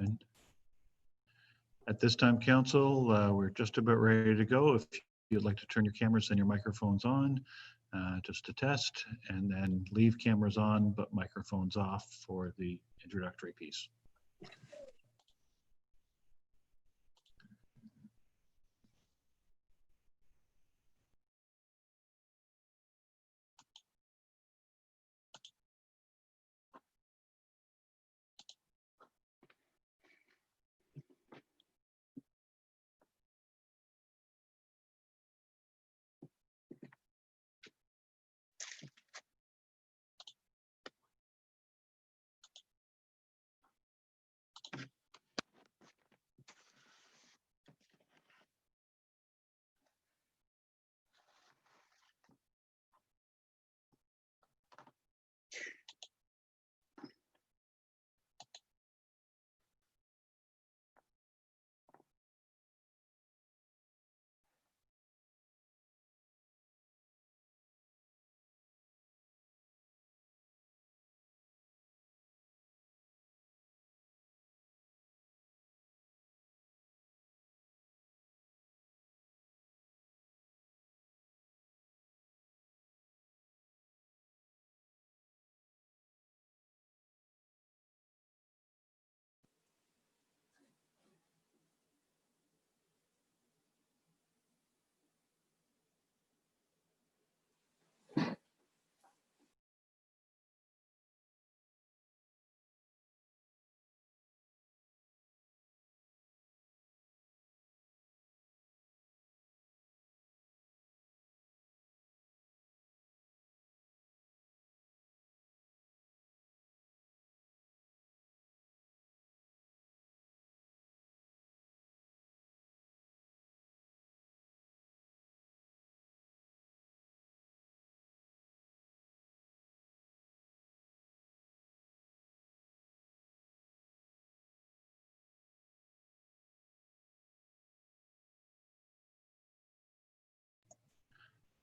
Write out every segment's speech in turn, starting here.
And at this time, Council, we're just about ready to go. If you'd like to turn your cameras and your microphones on, just to test, and then leave cameras on but microphones off for the introductory piece.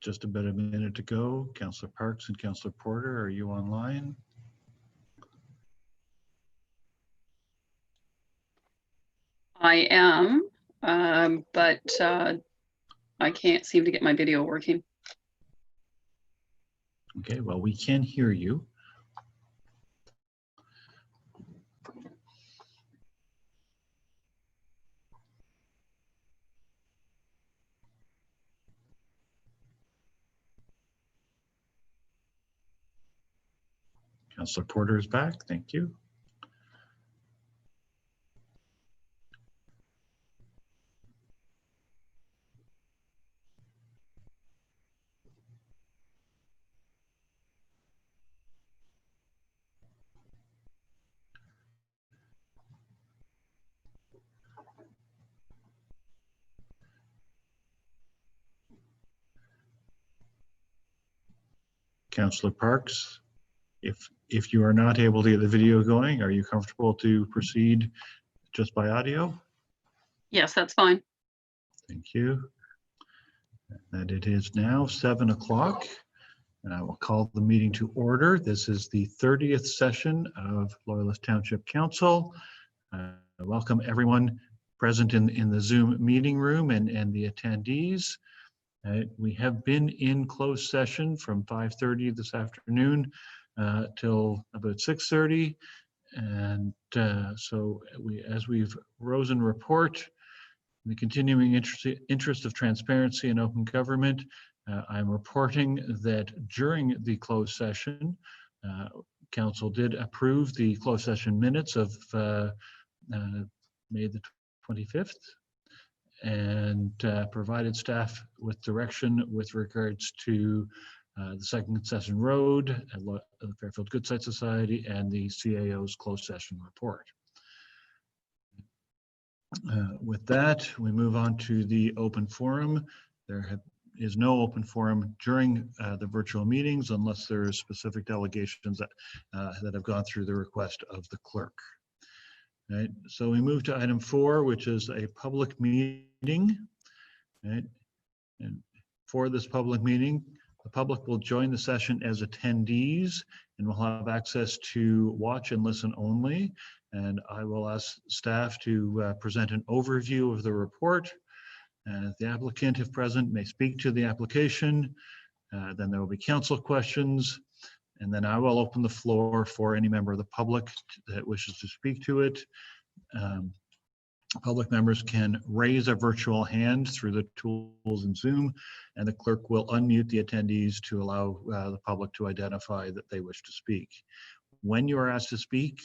Just about a minute to go. Councillor Parks and Councillor Porter, are you online? I am, but I can't seem to get my video working. Okay, well, we can hear you. Councillor Porter is back. Thank you. Councillor Parks, if you are not able to get the video going, are you comfortable to proceed just by audio? Yes, that's fine. Thank you. And it is now 7 o'clock, and I will call the meeting to order. This is the 30th session of Loyalist Township Council. Welcome everyone present in the Zoom meeting room and the attendees. We have been in closed session from 5:30 this afternoon till about 6:30. And so as we've Rosen report, in the continuing interest of transparency and open government, I'm reporting that during the closed session, Council did approve the closed session minutes of May the 25th. And provided staff with direction with regards to the Second Concession Road, the Fairfield Good Site Society, and the CAO's closed session report. With that, we move on to the open forum. There is no open forum during the virtual meetings unless there are specific delegations that have gone through the request of the clerk. Right, so we move to item 4, which is a public meeting. Right, and for this public meeting, The public will join the session as attendees and will have access to watch and listen only. And I will ask staff to present an overview of the report. The applicant, if present, may speak to the application. Then there will be council questions. And then I will open the floor for any member of the public that wishes to speak to it. Public members can raise a virtual hand through the tools in Zoom, and the clerk will unmute the attendees to allow the public to identify that they wish to speak. When you are asked to speak,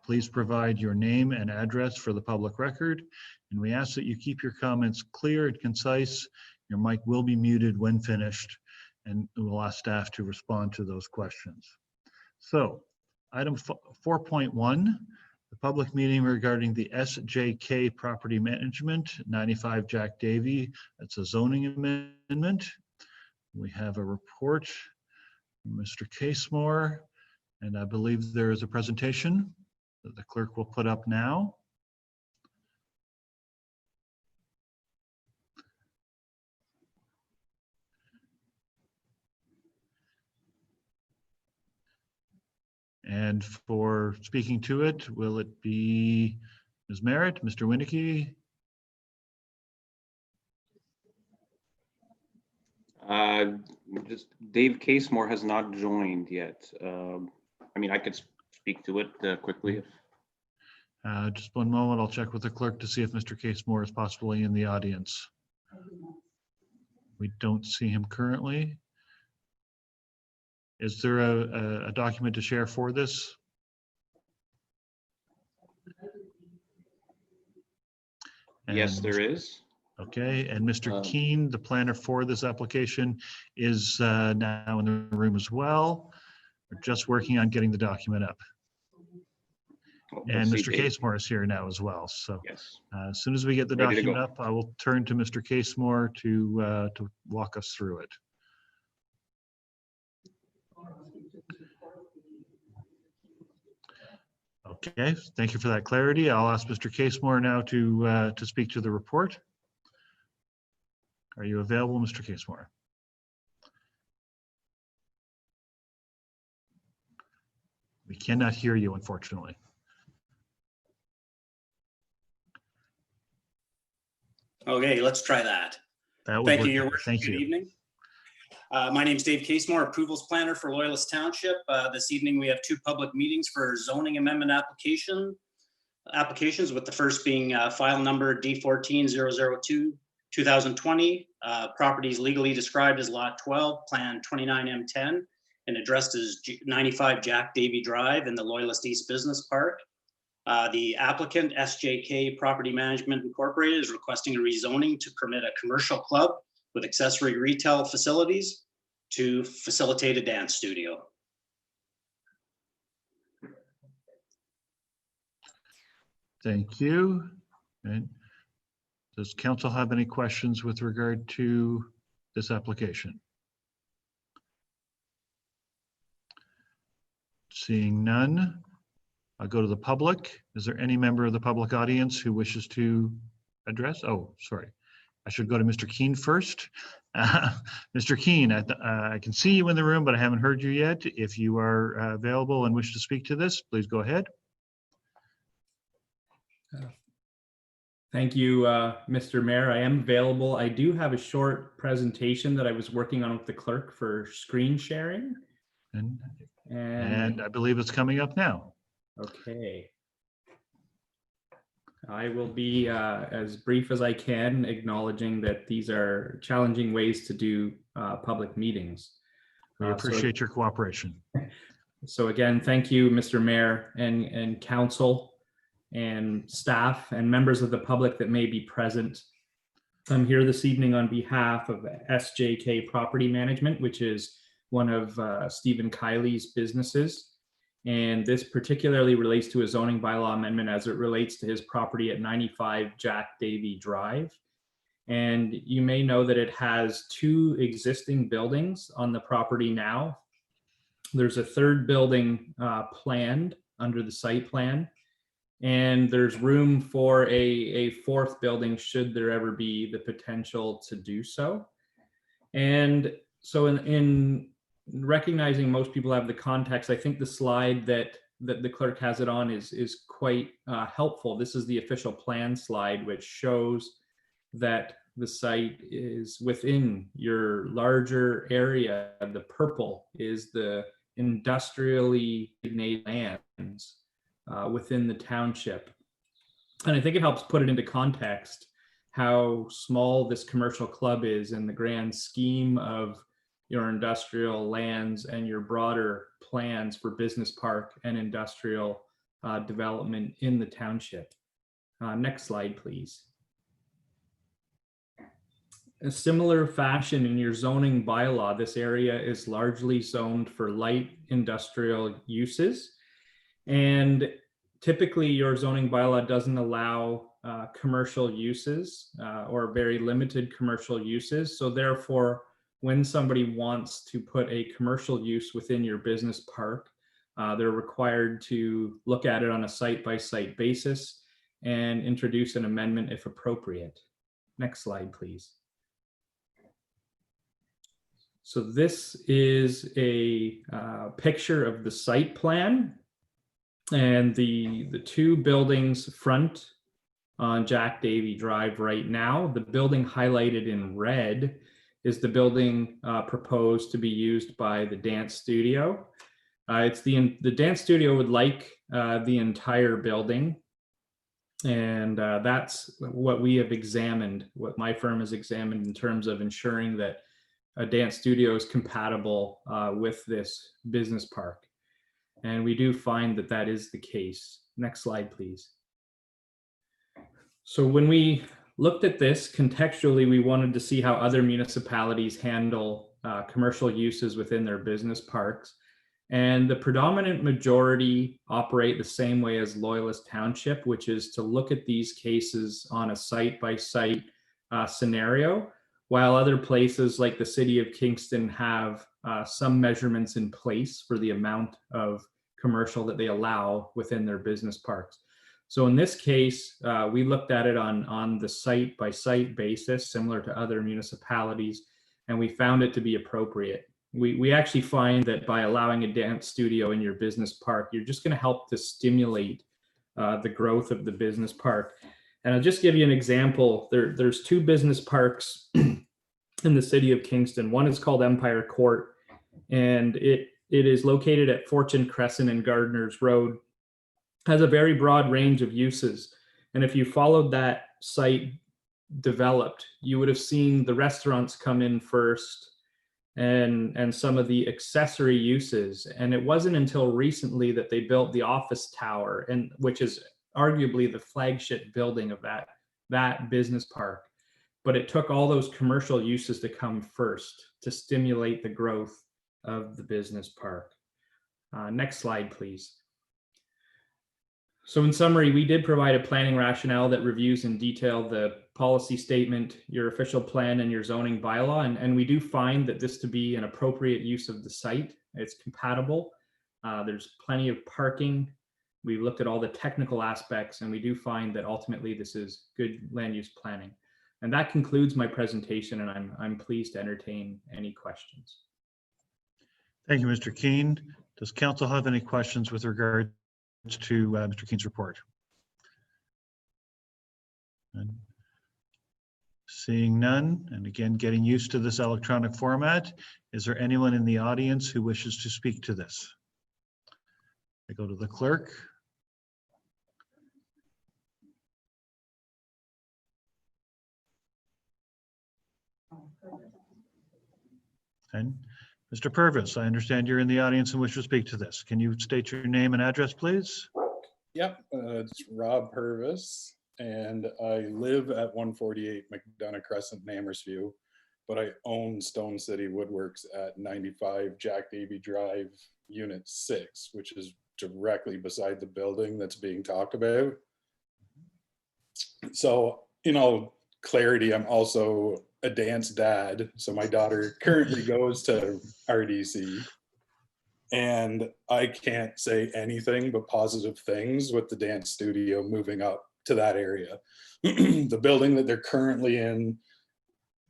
please provide your name and address for the public record, and we ask that you keep your comments clear and concise. Your mic will be muted when finished, and we'll ask staff to respond to those questions. So, item 4.1, the public meeting regarding the SJK Property Management, 95 Jack Davey. That's a zoning amendment. We have a report from Mr. Casemore, and I believe there is a presentation that the clerk will put up now. And for speaking to it, will it be Ms. Merritt, Mr. Winnicky? Just Dave Casemore has not joined yet. I mean, I could speak to it quickly. Just one moment, I'll check with the clerk to see if Mr. Casemore is possibly in the audience. We don't see him currently. Is there a document to share for this? Yes, there is. Okay, and Mr. Keene, the planner for this application, is now in the room as well. We're just working on getting the document up. And Mr. Casemore is here now as well. So yes. As soon as we get the document up, I will turn to Mr. Casemore to walk us through it. Okay, thank you for that clarity. I'll ask Mr. Casemore now to speak to the report. Are you available, Mr. Casemore? We cannot hear you, unfortunately. Okay, let's try that. Thank you, Your Worship. Good evening. My name is Dave Casemore, Approvals Planner for Loyalist Township. This evening we have two public meetings for zoning amendment applications, with the first being file number D14-002-2020. Properties legally described as Lot 12, Plan 29M10, and addressed as 95 Jack Davey Drive in the Loyalist East Business Park. The applicant, SJK Property Management Incorporated, is requesting a rezoning to permit a commercial club with accessory retail facilities to facilitate a dance studio. Thank you. And does council have any questions with regard to this application? Seeing none, I'll go to the public. Is there any member of the public audience who wishes to address? Oh, sorry. I should go to Mr. Keene first. Mr. Keene, I can see you in the room, but I haven't heard you yet. If you are available and wish to speak to this, please go ahead. Thank you, Mr. Mayor. I am available. I do have a short presentation that I was working on with the clerk for screen sharing. And I believe it's coming up now. Okay. I will be as brief as I can, acknowledging that these are challenging ways to do public meetings. We appreciate your cooperation. So again, thank you, Mr. Mayor and council and staff and members of the public that may be present. I'm here this evening on behalf of SJK Property Management, which is one of Stephen Kiley's businesses. And this particularly relates to a zoning bylaw amendment as it relates to his property at 95 Jack Davey Drive. And you may know that it has two existing buildings on the property now. There's a third building planned under the site plan. And there's room for a fourth building should there ever be the potential to do so. And So in recognizing most people have the context, I think the slide that the clerk has it on is quite helpful. This is the official plan slide, which shows that the site is within your larger area. The purple is the industrially designated lands within the township. And I think it helps put it into context how small this commercial club is in the grand scheme of your industrial lands and your broader plans for business park and industrial development in the township. Next slide, please. A similar fashion in your zoning bylaw, this area is largely zoned for light industrial uses. And typically your zoning bylaw doesn't allow commercial uses or very limited commercial uses. So therefore, when somebody wants to put a commercial use within your business park, they're required to look at it on a site-by-site basis and introduce an amendment if appropriate. Next slide, please. So this is a picture of the site plan, and the two buildings front on Jack Davey Drive right now. The building highlighted in red is the building proposed to be used by the dance studio. It's the dance studio would like the entire building, and that's what we have examined, what my firm has examined in terms of ensuring that a dance studio is compatible with this business park. And we do find that that is the case. Next slide, please. So when we looked at this contextually, we wanted to see how other municipalities handle commercial uses within their business parks. And the predominant majority operate the same way as Loyalist Township, which is to look at these cases on a site-by-site scenario, while other places like the city of Kingston have some measurements in place for the amount of commercial that they allow within their business parks. So in this case, we looked at it on the site-by-site basis, similar to other municipalities, and we found it to be appropriate. We actually find that by allowing a dance studio in your business park, you're just going to help to stimulate the growth of the business park. And I'll just give you an example. There's two business parks in the city of Kingston. One is called Empire Court, and it is located at Fortune Crescent and Gardner's Road. Has a very broad range of uses. And if you followed that site developed, you would have seen the restaurants come in first and some of the accessory uses. And it wasn't until recently that they built the office tower, and which is arguably the flagship building of that business park. But it took all those commercial uses to come first to stimulate the growth of the business park. Next slide, please. So in summary, we did provide a planning rationale that reviews in detail the policy statement, your official plan, and your zoning bylaw. And we do find that this to be an appropriate use of the site. It's compatible. There's plenty of parking. We looked at all the technical aspects, and we do find that ultimately this is good land use planning. And that concludes my presentation, and I'm pleased to entertain any questions. Thank you, Mr. Keene. Does council have any questions with regard to Mr. Keene's report? And seeing none, and again, getting used to this electronic format, is there anyone in the audience who wishes to speak to this? I go to the clerk. And Mr. Purvis, I understand you're in the audience and wish to speak to this. Can you state your name and address, please? Yep, it's Rob Purvis, and I live at 148 McDonough Crescent in Amherstview, but I own Stone City Woodworks at 95 Jack Davey Drive, Unit 6, which is directly beside the building that's being talked about. So, in all clarity, I'm also a dance dad. So my daughter currently goes to RDC, and I can't say anything but positive things with the dance studio moving up to that area. The building that they're currently in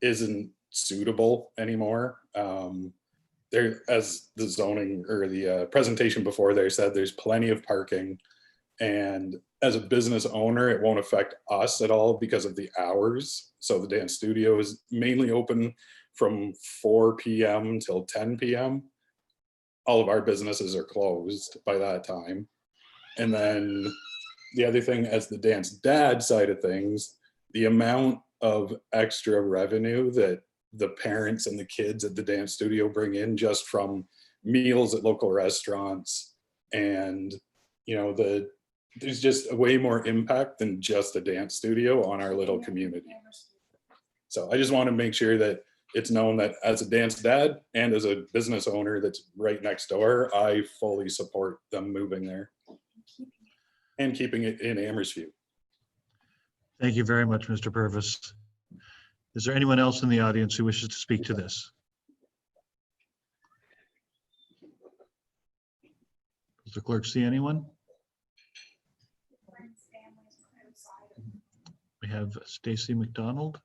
isn't suitable anymore. There, as the zoning or the presentation before there said, there's plenty of parking. And as a business owner, it won't affect us at all because of the hours. So the dance studio is mainly open from 4 p.m. till 10 p.m. All of our businesses are closed by that time. And then the other thing, as the dance dad side of things, the amount of extra revenue that the parents and the kids at the dance studio bring in just from meals at local restaurants, and there's just a way more impact than just a dance studio on our little community. So I just want to make sure that it's known that as a dance dad and as a business owner that's right next door, I fully support them moving there and keeping it in Amherstview. Thank you very much, Mr. Purvis. Is there anyone else in the audience who wishes to speak to this? Does the clerk see anyone? We have Stacy McDonald.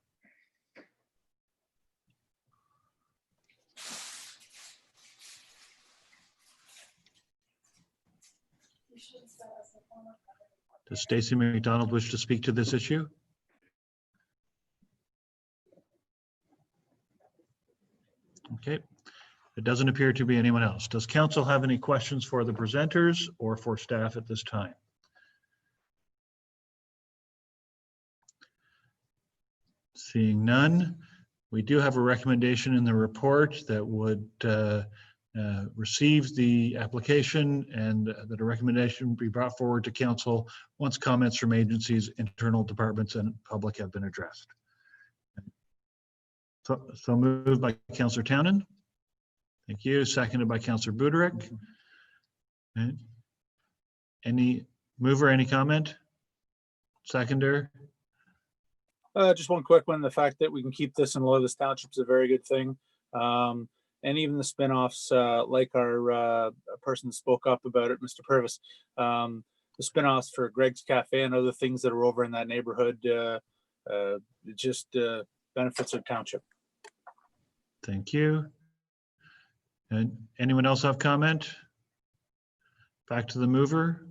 Does Stacy McDonald wish to speak to this issue? Okay, it doesn't appear to be anyone else. Does council have any questions for the presenters or for staff at this time? Seeing none, we do have a recommendation in the report that would receive the application, and that a recommendation be brought forward to council once comments from agencies, internal departments, and public have been addressed. So moved by Councillor Townend. Thank you. Seconded by Councillor Buderick. Okay. Any mover, any comment? Seconder? Just one quick one. The fact that we can keep this in Loyalist Township is a very good thing. And even the spinoffs, like our person spoke up about it, Mr. Purvis, the spinoffs for Greg's Cafe and other things that are over in that neighborhood, it just benefits our township. Thank you. And anyone else have comment? Back to the mover.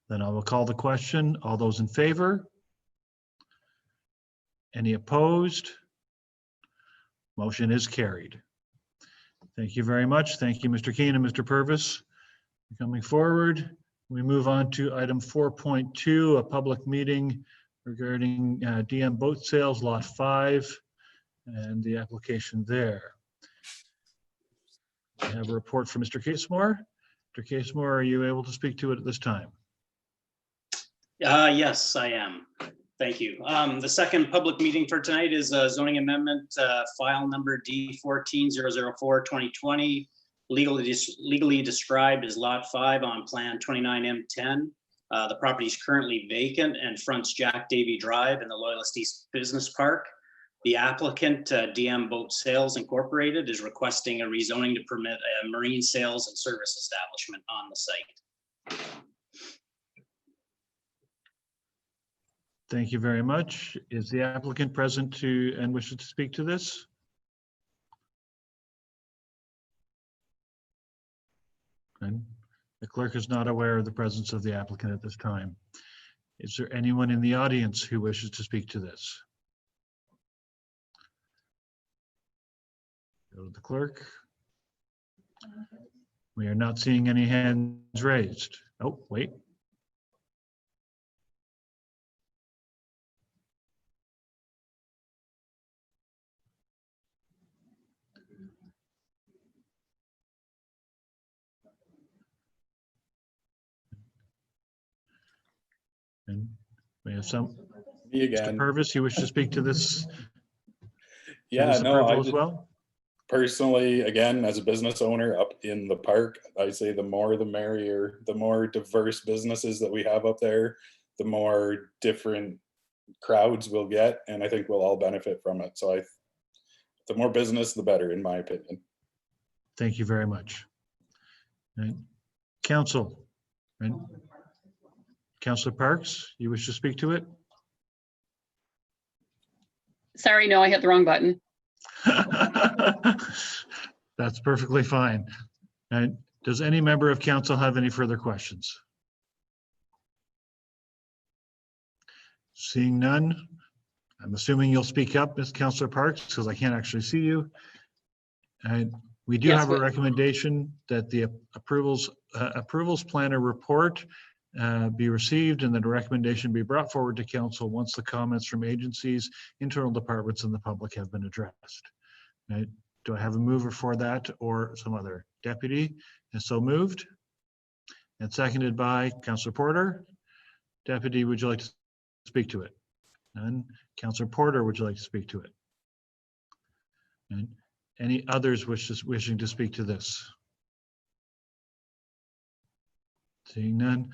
Then I will call the question. All those in favor? Any opposed? Motion is carried. Thank you very much. Thank you, Mr. Keane and Mr. Purvis, for coming forward. We move on to item 4.2, a public meeting regarding DM boat sales lot 5 and the application there. I have a report from Mr. Casemore. Mr. Casemore, are you able to speak to it at this time? Yes, I am. Thank you. The second public meeting for tonight is a zoning amendment, file number D14-004-2020, legally described as Lot 5 on Plan 29M10. The property is currently vacant and fronts Jack Davey Drive in the Loyalist East Business Park. The applicant, DM Boat Sales Incorporated, is requesting a rezoning to permit a marine sales and service establishment on the site. Thank you very much. Is the applicant present to and wishes to speak to this? And the clerk is not aware of the presence of the applicant at this time. Is there anyone in the audience who wishes to speak to this? Go to the clerk. We are not seeing any hands raised. Oh, wait. And we have some. Me Mr. again. Purvis, you wish to speak to this? Yeah, this no, approval I as just, well? personally, again, as a business owner up in the park, I say the more the merrier. The more diverse businesses that we have up there, the more different crowds we'll get, and I think we'll all benefit from it. So the more business, the better, in my opinion. Thank you very much. Right. Council, right? Councilor Parks, you wish to speak to it? Sorry, no, I hit the wrong button. That's perfectly fine. And does any member of council have any further questions? Seeing none, I'm assuming you'll speak up, Ms. Councillor Parks, because I can't actually see you. And we do Yes, have a we- recommendation that the approvals planner report be received and that a recommendation be brought forward to council once the comments from agencies, internal departments, and the public have been addressed. Right? Do I have a mover for that or some other deputy? And so moved. And seconded by Councillor Porter. Deputy, would you like to speak to it? None. Councillor Porter, would you like to speak to it? And any others wishing to speak to this? Seeing none.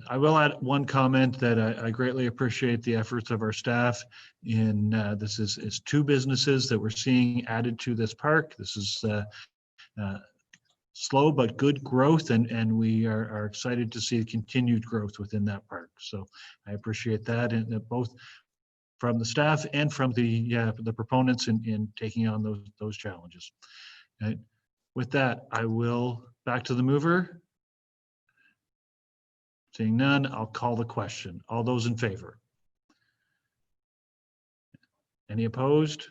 I will add one comment that I greatly appreciate the efforts of our staff in this is two businesses that we're seeing added to this park. This is slow but good growth, and we are excited to see continued growth within that park. So I appreciate that, and both from the staff and from the proponents in taking on those challenges. Right. With that, I will back to the mover. Seeing none, I'll call the question. All those in favor? Any opposed?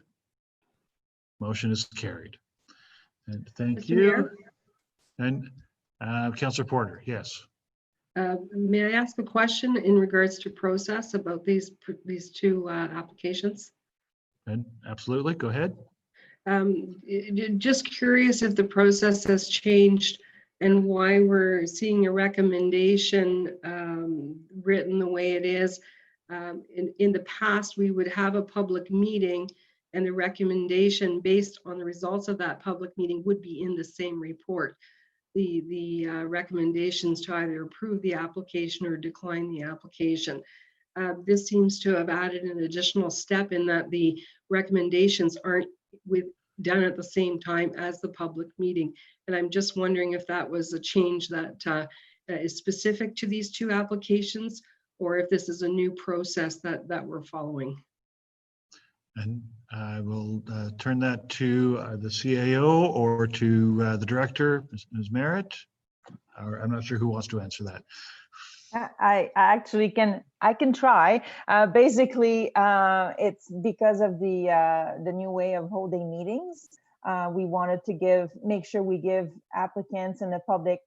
Motion is carried. And thank Mr. you. Mayor? And Councillor Porter, yes. May I ask a question in regards to process about these two applications? And absolutely, go ahead. Just curious if the process has changed and why we're seeing a recommendation written the way it is. In the past, we would have a public meeting and the recommendation based on the results of that public meeting would be in the same report. The recommendations to either approve the application or decline the application. This seems to have added an additional step in that the recommendations aren't done at the same time as the public meeting. And I'm just wondering if that was a change that is specific to these two applications, or if this is a new process that we're following. And I will turn that to the CAO or to the director, Ms. Merritt. Or I'm not sure who wants to answer that. I actually can try. Basically, it's because of the new way of holding meetings. We wanted to make sure we give applicants and the public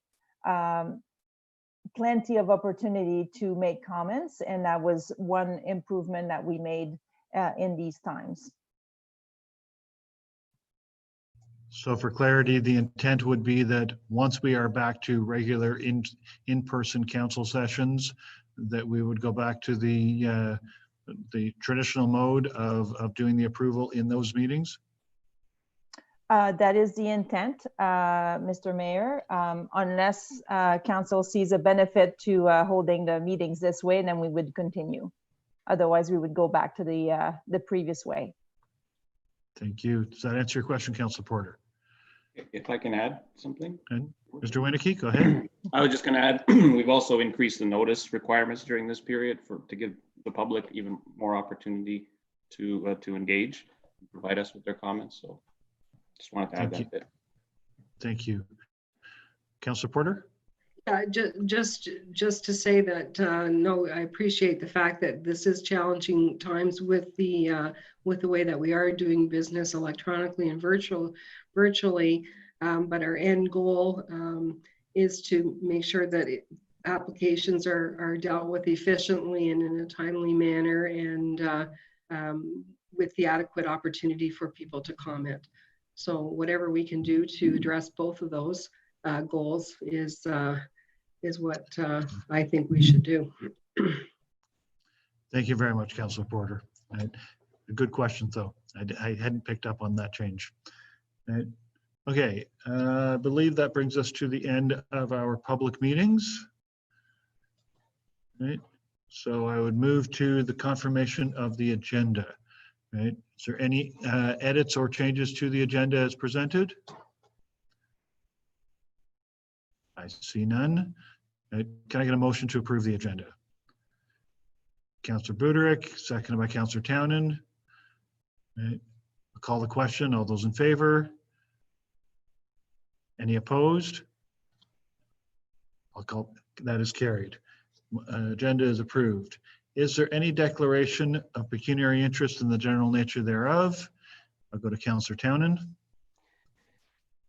plenty of opportunity to make comments, and that was one improvement that we made in these times. So for clarity, the intent would be that once we are back to regular in-person council sessions, that we would go back to the traditional mode of doing the approval in those meetings? That is the intent, Mr. Mayor, unless council sees a benefit to holding the meetings this way, then we would continue. Otherwise, we would go back to the previous way. Thank you. Does that answer your question, Councilor Porter? If I can add something? And Mr. Winicky, go ahead. I was just going to add, we've also increased the notice requirements during this period to give the public even more opportunity to engage, and provide us with their comments. So just wanted to add that bit. Thank you. Councilor Porter? Just to say that no, I appreciate the fact that this is challenging times with the way that we are doing business electronically and virtually, but our end goal is to make sure that applications are dealt with efficiently and in a timely manner, and with the adequate opportunity for people to comment. So whatever we can do to address both of those goals is what I think we should do. Thank you very much, Councilor Porter. A good question, though. I hadn't picked up on that change. Okay, I believe that brings us to the end of our public meetings. Right. So I would move to the confirmation of the agenda. Right. Is there any edits or changes to the agenda as presented? I see none. Can I get a motion to approve the agenda? Councillor Buderick, seconded by Councillor Townend. Right. I'll call the question. All those in favor? Any opposed? I'll call, that is carried. Agenda is approved. Is there any declaration of pecuniary interest in the general nature thereof? I'll go to Councillor Townend.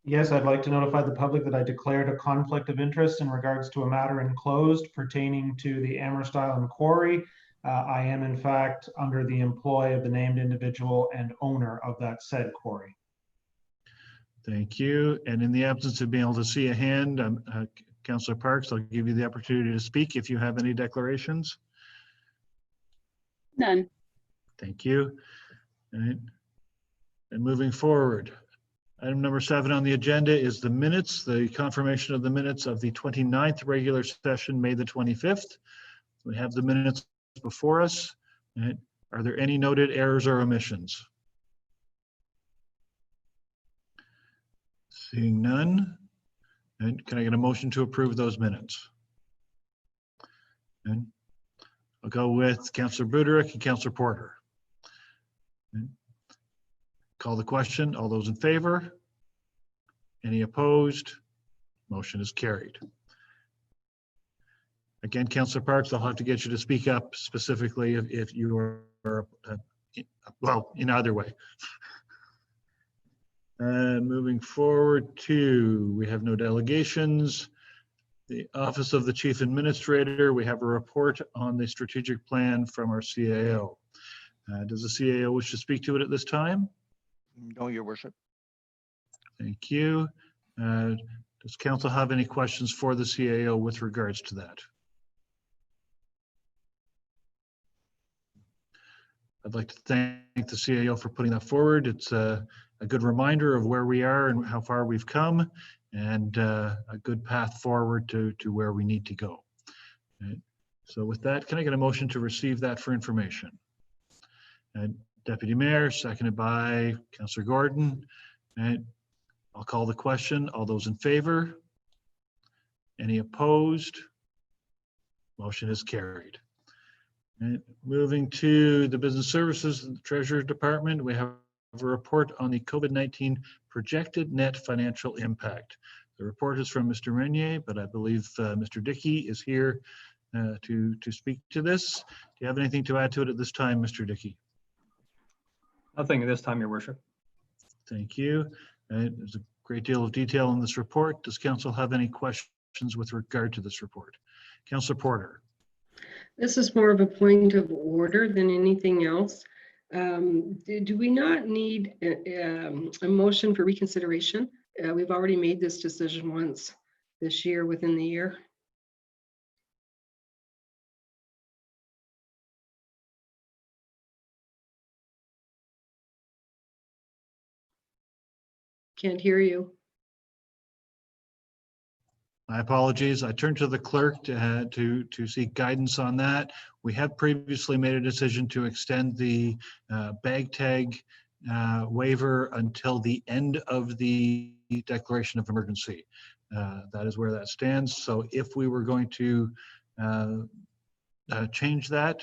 Yes, I'd like to notify the public that I declared a conflict of interest in regards to a matter enclosed pertaining to the Amherst Island Quarry. I am in fact under the employ of the named individual and owner of that said quarry. Thank you. And in the absence of being able to see a hand, Councillor Parks, I'll give you the opportunity to speak if you have any declarations. None. Thank you. All right. And moving forward, item number 7 on the agenda is the minutes, the confirmation of the minutes of the 29th regular session, May the 25th. We have the minutes before us. All right. Are there any noted errors or omissions? Seeing none. And can I get a motion to approve those minutes? And I'll go with Councillor Buderick and Councillor Porter. And call the question. All those in favor? Any opposed? Motion is carried. Again, Councillor Parks, I'll have to get you to speak up specifically if you are, well, in either way. And moving forward to, we have no delegations. The Office of the Chief Administrator, we have a report on the strategic plan from our CAO. Does the CAO wish to speak to it at this time? No, Your Worship. Thank you. Does council have any questions for the CAO with regards to that? I'd like to thank the CAO for putting that forward. It's a good reminder of where we are and how far we've come, and a good path forward to where we need to go. Right. So with that, can I get a motion to receive that for information? And Deputy Mayor, seconded by Councillor Gordon. And I'll call the question. All those in favor? Any opposed? Motion is carried. And moving to the Business Services and Treasury Department, we have a report on the COVID-19 projected net financial impact. The report is from Mr. Renier, but I believe Mr. Dickey is here to speak to this. Do you have anything to add to it at this time, Mr. Dickey? Nothing at this time, Your Worship. Thank you. There's a great deal of detail in this report. Does council have any questions with regard to this report? Councillor Porter. This is more of a point of order than anything else. Do we not need a motion for reconsideration? We've already made this decision once this year, within the year. Can't hear you. My apologies. I turned to the clerk to seek guidance on that. We have previously made a decision to extend the bag tag waiver until the end of the declaration of emergency. That is where that stands. So if we were going to change that,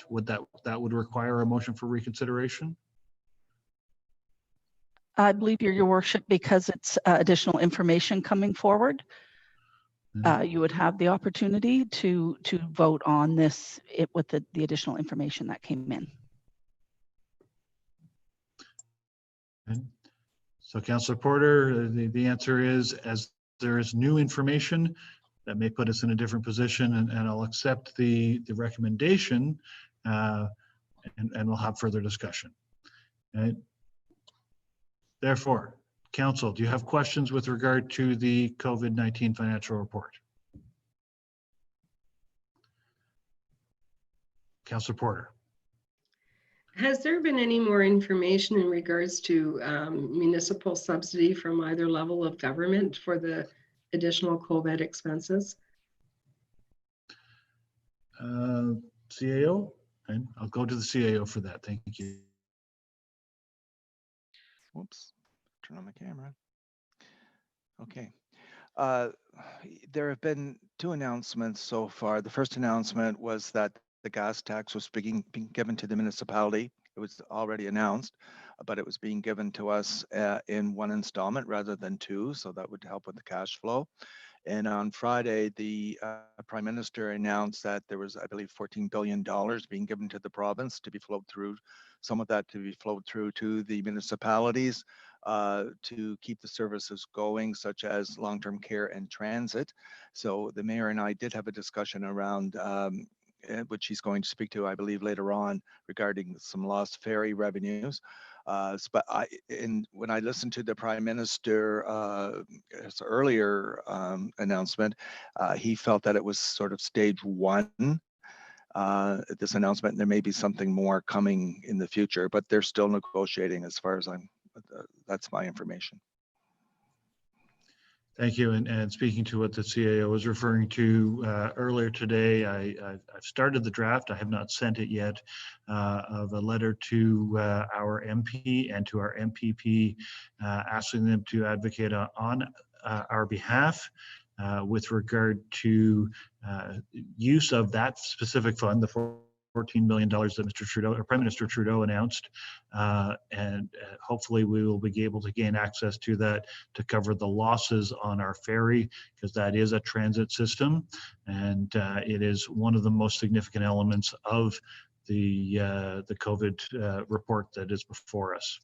that would require a motion for reconsideration? I believe your worship, because it's additional information coming forward. You would have the opportunity to vote on this with the additional information that came in. Okay. So Councillor Porter, the answer is, as there is new information that may put us in a different position, and I'll accept the recommendation and we'll have further discussion. Okay. Therefore, Council, do you have questions with regard to the COVID-19 financial report? Councillor Porter. Has there been any more information in regards to municipal subsidy from either level of government for the additional COVID expenses? CAO, and I'll go to the CAO for that. Thank you. Whoops, turn on the camera. Okay. There have been two announcements so far. The first announcement was that the gas tax was being given to the municipality. It was already announced. but it was being given to us in one installment rather than two, so that would help with the cash flow. And on Friday, the Prime Minister announced that there was, I believe, $14 billion being given to the province to be flowed through, some of that to be flowed through to the municipalities to keep the services going, such as long-term care and transit. So the mayor and I did have a discussion around which he's going to speak to, I believe, later on regarding some lost ferry revenues. But when I listened to the Prime Minister earlier announcement, he felt that it was sort of stage one, this announcement, and there may be something more coming in the future, but they're still negotiating as far as that's my information. Thank you. And speaking to what the CAO was referring to earlier today, I've started the draft. I have not sent it yet of a letter to our MP and to our MPP asking them to advocate on our behalf with regard to use of that specific fund, the $14 million that Mr. Trudeau or Prime Minister Trudeau announced, and hopefully we will be able to gain access to that to cover the losses on our ferry, because that is a transit system, and it is one of the most significant elements of the COVID report that is before us.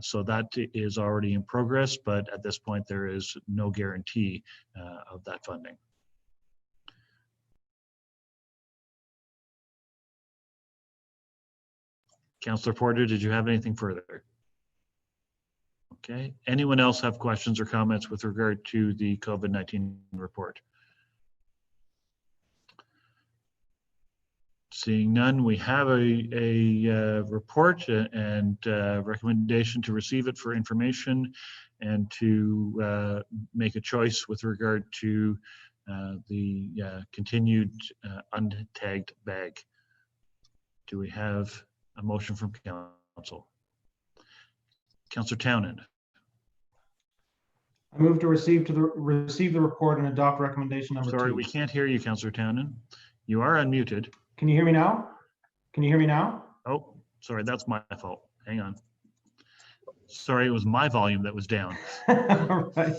So that is already in progress, but at this point there is no guarantee of that funding. Councillor Porter, did you have anything further? Okay. Anyone else have questions or comments with regard to the COVID-19 report? Seeing none, we have a report and recommendation to receive it for information and to make a choice with regard to the continued untagged bag. Do we have a motion from council? Councillor Townend. I move to receive the report and adopt recommendation number 2. Sorry, we can't hear you, Councillor Townend. You are unmuted. Can you hear me now? Can you hear me now? Oh, sorry, that's my fault. Hang on. Sorry, it was my volume that was down. All right.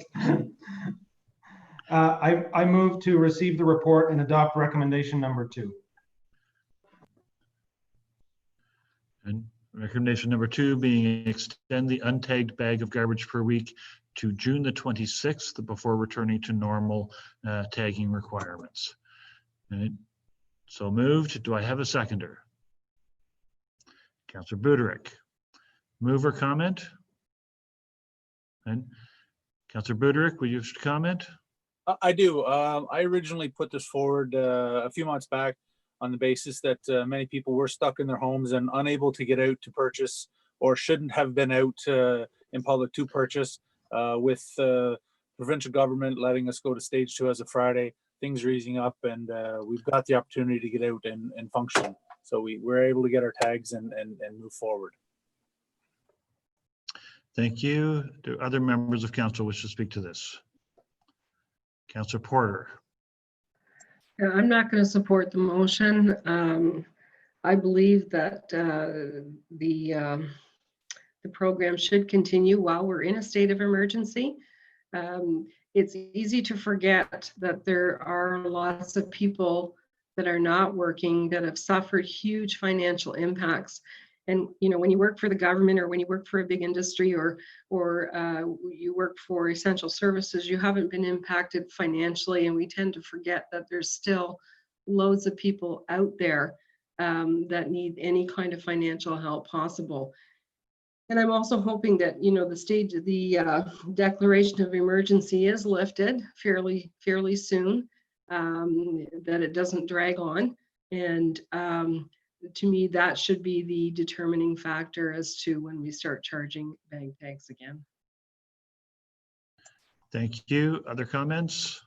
I move to receive the report and adopt recommendation number 2. And recommendation number 2 being extend the untagged bag of garbage per week to June the 26th before returning to normal tagging requirements. Right. So moved. Do I have a seconder? Councillor Buderick. Move or comment? And Councillor Buderick, will you comment? I do. I originally put this forward a few months back on the basis that many people were stuck in their homes and unable to get out to purchase, or shouldn't have been out in public to purchase, with provincial government letting us go to stage 2 as of Friday. Things are easing up, and we've got the opportunity to get out and function. So we're able to get our tags and move forward. Thank you. Do other members of council wish to speak to this? Councillor Porter. I'm not going to support the motion. I believe that the program should continue while we're in a state of emergency. It's easy to forget that there are lots of people that are not working that have suffered huge financial impacts. And you know, when you work for the government, or when you work for a big industry, or you work for essential services, you haven't been impacted financially, and we tend to forget that there's still loads of people out there that need any kind of financial help possible. And I'm also hoping that, you know, the declaration of emergency is lifted fairly soon, that it doesn't drag on. And to me, that should be the determining factor as to when we start charging bag tags again. Thank you. Other comments?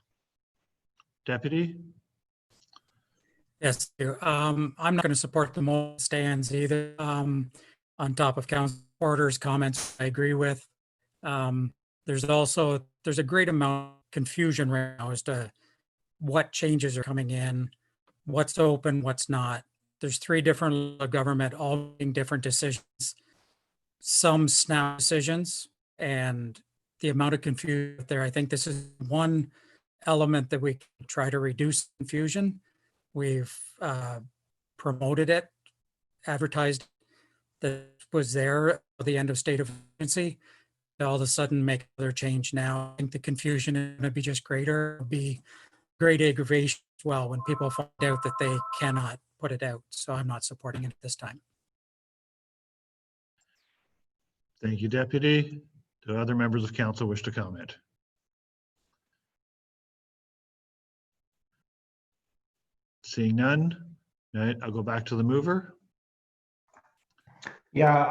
Deputy? Yes, I'm not going to support the motion stands either. On top of Councillor Porter's comments, I agree with. There's a great amount of confusion right now as to what changes are coming in, what's open, what's not. There's 3 different levels of government all making different decisions. some snap decisions and the amount of confusion there. I think this is one element that we can try to reduce confusion. We've promoted it, advertised that it was there at the end of state of emergency. All of a sudden make another change now. I think the confusion is going to be just greater. It'll be great aggravation as well when people find out that they cannot put it out. So I'm not supporting it this time. Thank you, Deputy. Do other members of council wish to comment? Seeing none, all right, I'll go back to the mover. Yeah,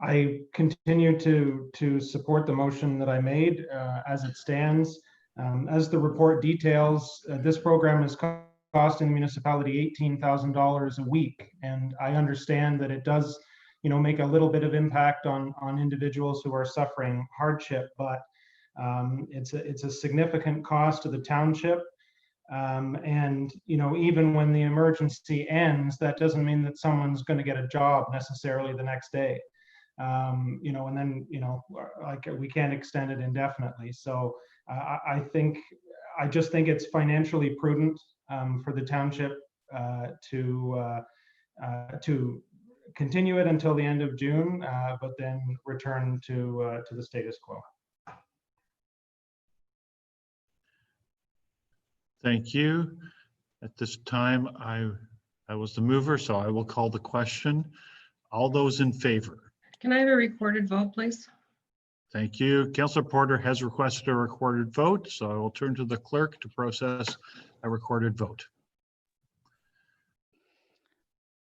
I continue to support the motion that I made as it stands. As the report details, this program is costing the municipality $18,000 a week, and I understand that it does, make a little bit of impact on individuals who are suffering hardship, but it's a significant cost to the township. And even when the emergency ends, that doesn't mean that someone's going to get a job necessarily the next day. And then like we can't extend it indefinitely. So I just think it's financially prudent for the township to continue it until the end of June, but then return to the status quo. Thank you. At this time, I was the mover, so I will call the question. All those in favor? Can I have a recorded vote, please? Thank you. Councillor Porter has requested a recorded vote, so I will turn to the clerk to process a recorded vote.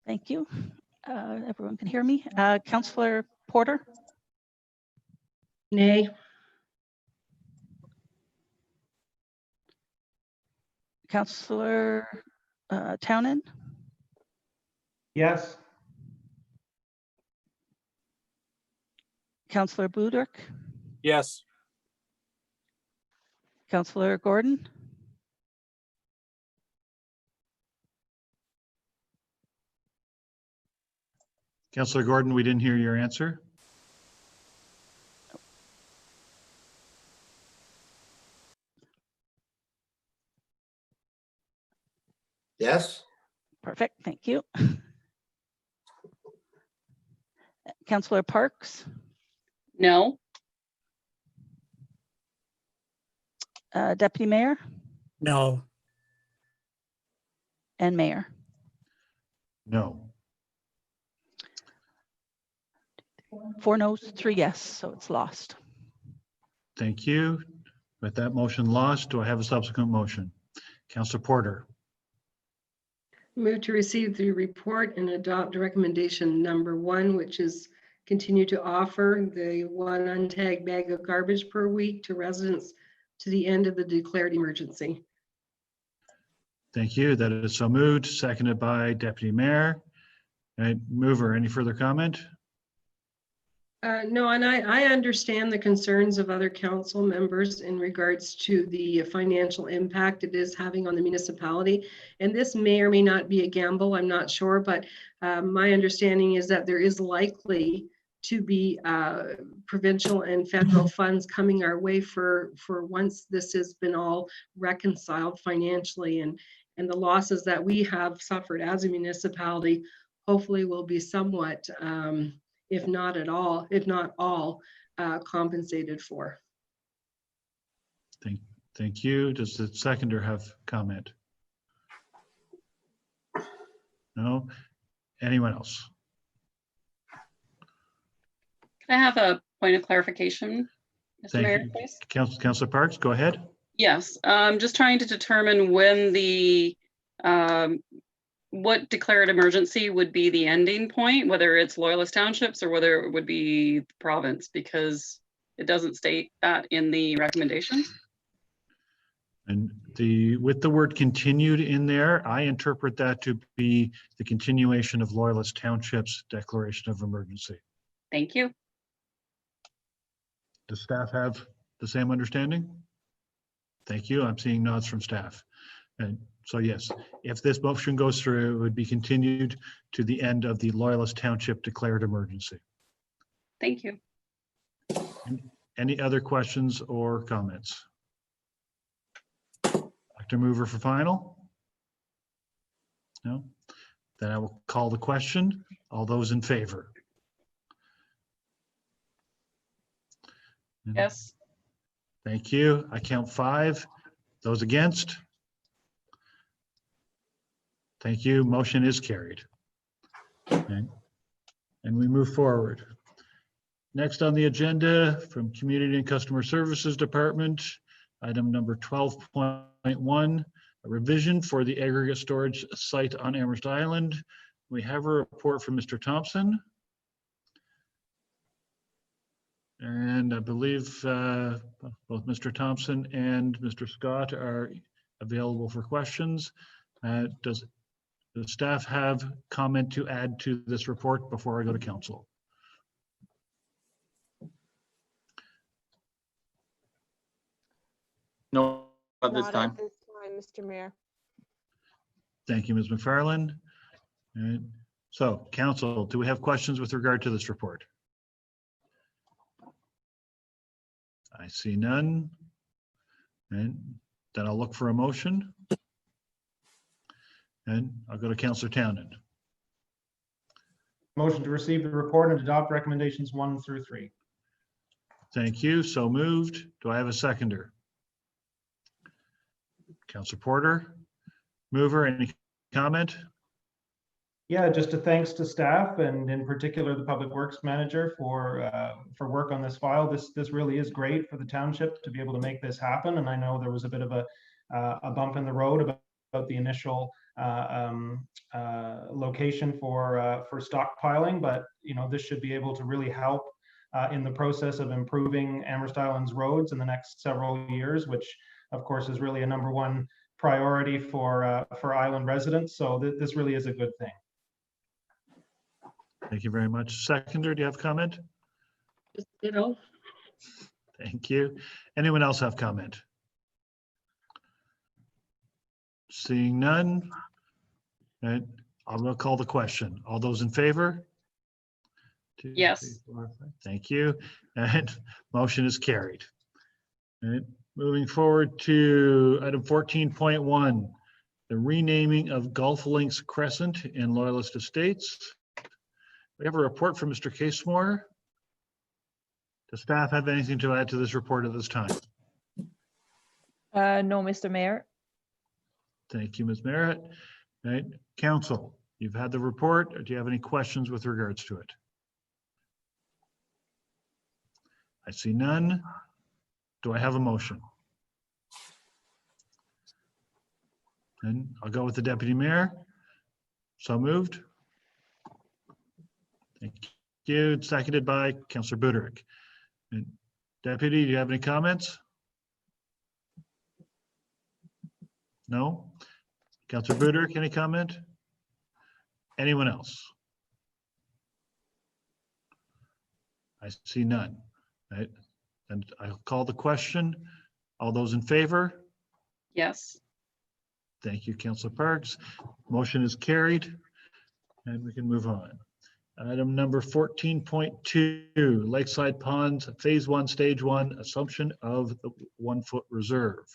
Thank you. Everyone can hear me. Councillor Porter? Nay. Councillor Townend? Yes. Councillor Budek? Yes. Councillor Gordon? Councillor Gordon, we didn't hear your answer. Yes. Perfect, thank you. Councillor Parks? No. Deputy Mayor No. and Mayor? No. 4 noes, 3 yes, so it's lost. Thank you. With that motion lost, do I have a subsequent motion? Councillor Porter. Move to receive the report and adopt recommendation number 1, which is continue to offer the 1 untagged bag of garbage per week to residents to the end of the declared emergency. Thank you. That is so moved. Seconded by Deputy Mayor. Mover, any further comment? No, and I understand the concerns of other council members in regards to the financial impact it is having on the municipality. And this may or may not be a gamble, I'm not sure, but my understanding is that there is likely to be provincial and federal funds coming our way for once this has been all reconciled financially, and the losses that we have suffered as a municipality hopefully will be somewhat if not all, compensated for. Thank you. Does the seconder have comment? No? Anyone else? Can I have a point of clarification, Mr. Thank Mayor, you. please? Councillor Parks, go ahead. Yes, I'm just trying to determine when the what declared emergency would be the ending point, whether it's Loyalist Townships or whether it would be the province, because it doesn't state that in the recommendations. And with the word continued in there, I interpret that to be the continuation of Loyalist Township's declaration of emergency. Thank you. Does staff have the same understanding? Thank you. I'm seeing nods from staff. And so yes, if this motion goes through, it would be continued to the end of the Loyalist Township declared emergency. Thank you. Any other questions or comments? Dr. Mover for final? No? Then I will call the question. All those in favor? Yes. Thank you. I count 5. Those against? Thank you. Motion is carried. Okay. And we move forward. Next on the agenda from Community and Customer Services Department, item number 12.1, a revision for the aggregate storage site on Amherst Island. We have a report from Mr. Thompson. And I believe both Mr. Thompson and Mr. Scott are available for questions. Does the staff have comment to add to this report before I go to council? No, at this Not time. at this time, Mr. Mayor. Thank you, Ms. McFarland. And so, council, do we have questions with regard to this report? I see none. And then I'll look for a motion. And I'll go to Councillor Townend. Motion to receive the report and adopt recommendations 1 through 3. Thank you. So moved. Do I have a seconder? Councillor Porter, mover, any comment? Yeah, just a thanks to staff and in particular the Public Works Manager for work on this file. This really is great for the township to be able to make this happen. And I know there was a bit of a bump in the road about the initial location for stockpiling, but you know this should be able to really help in the process of improving Amherst Island's roads in the next several years, which of course is really a #1 priority for island residents. So this really is a good thing. Thank you very much. Seconder, do you have comment? Just ditto. Thank you. Anyone else have comment? Seeing none. And I'm going to call the question. All those in favor? 2, Yes. 3, 4, 5. Thank you. And motion is carried. And moving forward to item 14.1, the renaming of Gulf Links Crescent in Loyalist Estates. We have a report from Mr. Casemore. Does staff have anything to add to this report at this time? No, Mr. Mayor. Thank you, Ms. Merritt. All right, council, you've had the report. Do you have any questions with regards to it? I see none. Do I have a motion? And I'll go with the deputy mayor. So moved. Thank you. Seconded by Councillor Buderick. And Deputy, do you have any comments? No? Councillor Buderick, any comment? Anyone else? I see none. Right. And I'll call the question. All those in favor? Yes. Thank you, Councillor Parks. Motion is carried and we can move on. Item number 14.2, Lakeside Ponds, Phase 1, Stage 1, Assumption of the 1-foot reserve.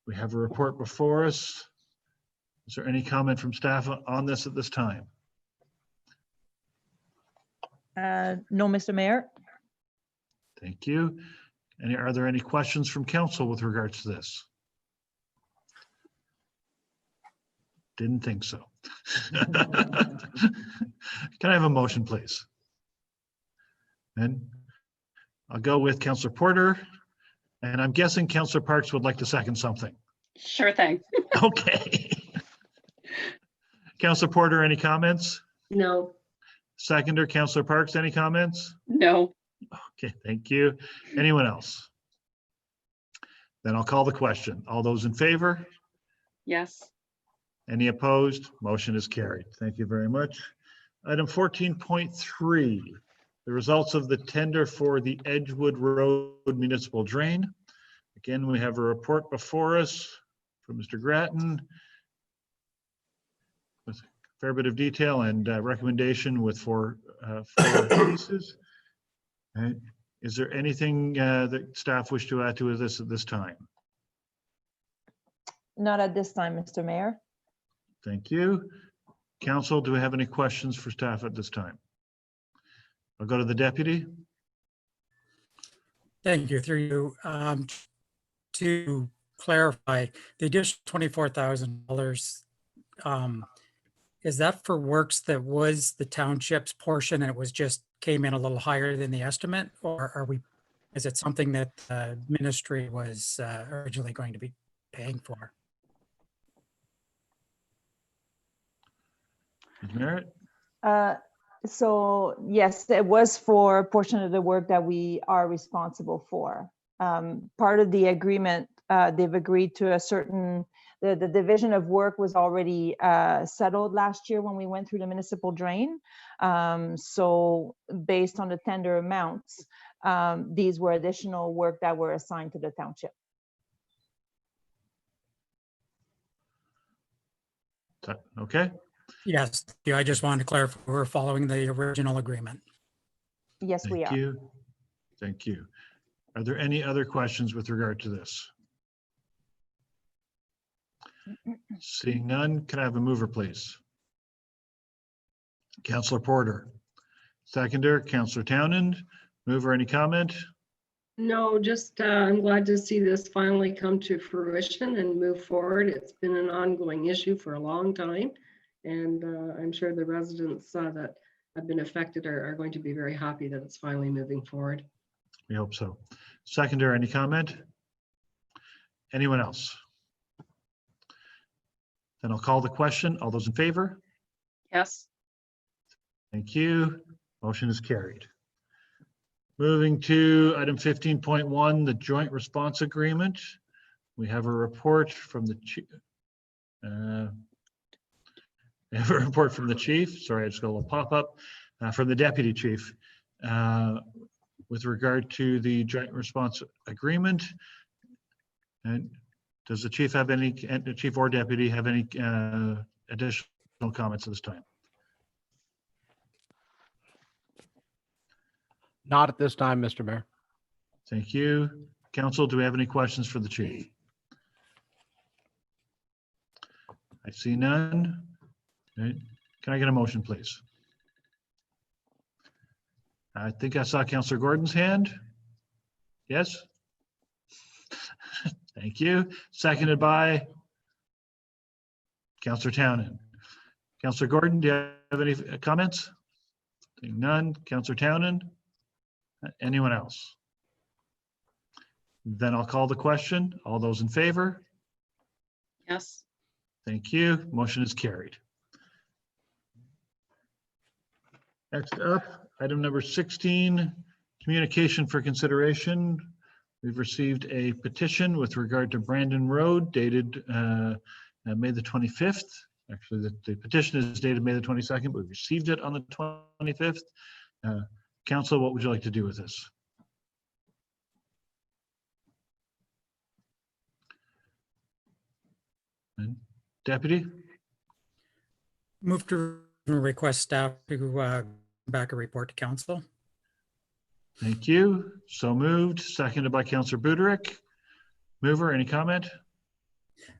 We have a report before us. Is there any comment from staff on this at this time? No, Mr. Mayor. Thank you. Are there any questions from council with regards to this? Didn't think so. Can I have a motion, please? And I'll go with Councillor Porter, and I'm guessing Councillor Parks would like to second something. Sure thing. Okay. Councillor Porter, any comments? No. Seconder, Councillor Parks, any comments? No. Okay, thank you. Anyone else? Then I'll call the question. All those in favor? Yes. Any opposed? Motion is carried. Thank you very much. Item 14.3, the results of the tender for the Edgewood Road Municipal Drain. Again, we have a report before us from Mr. Grattan. fair bit of detail and recommendation with four pieces. All right. Is there anything that staff wish to add to this at this time? Not at this time, Mr. Mayor. Thank you. Council, do we have any questions for staff at this time? I'll go to the deputy. Thank you. Through you. To clarify, the additional $24,000, is that for works that was the township's portion and it was just came in a little higher than the estimate? Or is it something that the ministry was originally going to be paying for? Ms. Merritt? So yes, it was for a portion of the work that we are responsible for. Part of the agreement, they've agreed to a certain, the division of work was already settled last year when we went through the municipal drain. So based on the tender amounts, these were additional work that were assigned to the township. Okay. Yes, I just wanted to clarify we're following the original agreement. Yes, we are. Thank you. Thank you. Are there any other questions with regard to this? Seeing none, can I have a mover, please? Councillor Porter. Seconder, Councillor Townend. Mover, any comment? No, just I'm glad to see this finally come to fruition and move forward. It's been an ongoing issue for a long time. And I'm sure the residents that have been affected are going to be very happy that it's finally moving forward. We hope so. Seconder, any comment? Anyone else? Then I'll call the question. All those in favor? Yes. Thank you. Motion is carried. Moving to item 15.1, the joint response agreement. We have a report from the chief. We have a report from the chief. Sorry, I just got a little pop-up from the deputy chief with regard to the joint response agreement. And does the chief have any, the chief or deputy have any additional comments at this time? Not at this time, Mr. Mayor. Thank you. Council, do we have any questions for the chief? I see none. Okay. Can I get a motion, please? I think I saw Councillor Gordon's hand. Yes? Thank you. Seconded by Councillor Townend. Councillor Gordon, do you have any comments? Seeing none. Councillor Townend? Anyone else? Then I'll call the question. All those in favor? Yes. Thank you. Motion is carried. Next up, item number 16, communication for consideration. We've received a petition with regard to Brandon Road dated May the 25th. Actually, the petition is dated May the 22nd, but we received it on the 25th. Council, what would you like to do with this? And Deputy? Move to request staff to back a report to council. Thank you. So moved. Seconded by Councillor Buderick. Mover, any comment?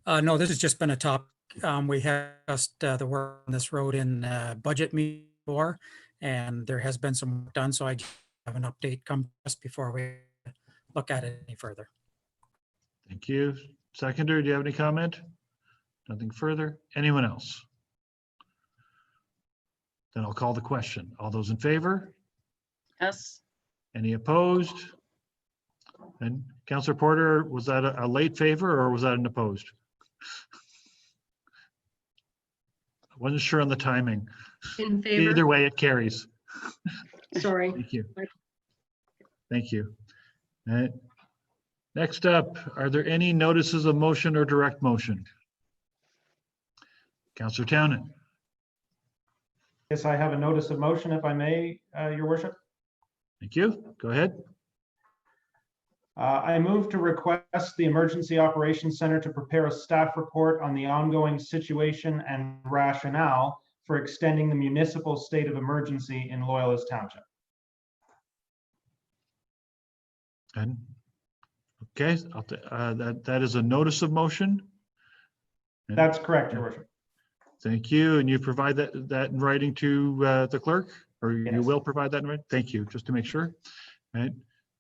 No, this has just been a topic. We have just the work on this road in budget meeting before, and there has been some work done. So I have an update come just before we look at it any further. Thank you. Seconder, do you have any comment? Nothing further. Anyone else? Then I'll call the question. All those in favor? Yes. Any opposed? And Councillor Porter, was that a late favor or was that an opposed? I wasn't sure on the timing. In favor. Either way, it carries. Sorry. Thank you. Thank you. Next up, are there any notices of motion or direct motion? Councillor Townend. Yes, I have a notice of motion, if I may, Your Worship. Thank you. Go ahead. I move to request the Emergency Operations Center to prepare a staff report on the ongoing situation and rationale for extending the municipal state of emergency in Loyalist Township. And, okay, that is a notice of motion. And That's correct, Your Worship. thank you. And you provide that in writing to the clerk, or you Yes. will provide that in writing? Thank you, just to make sure. Right.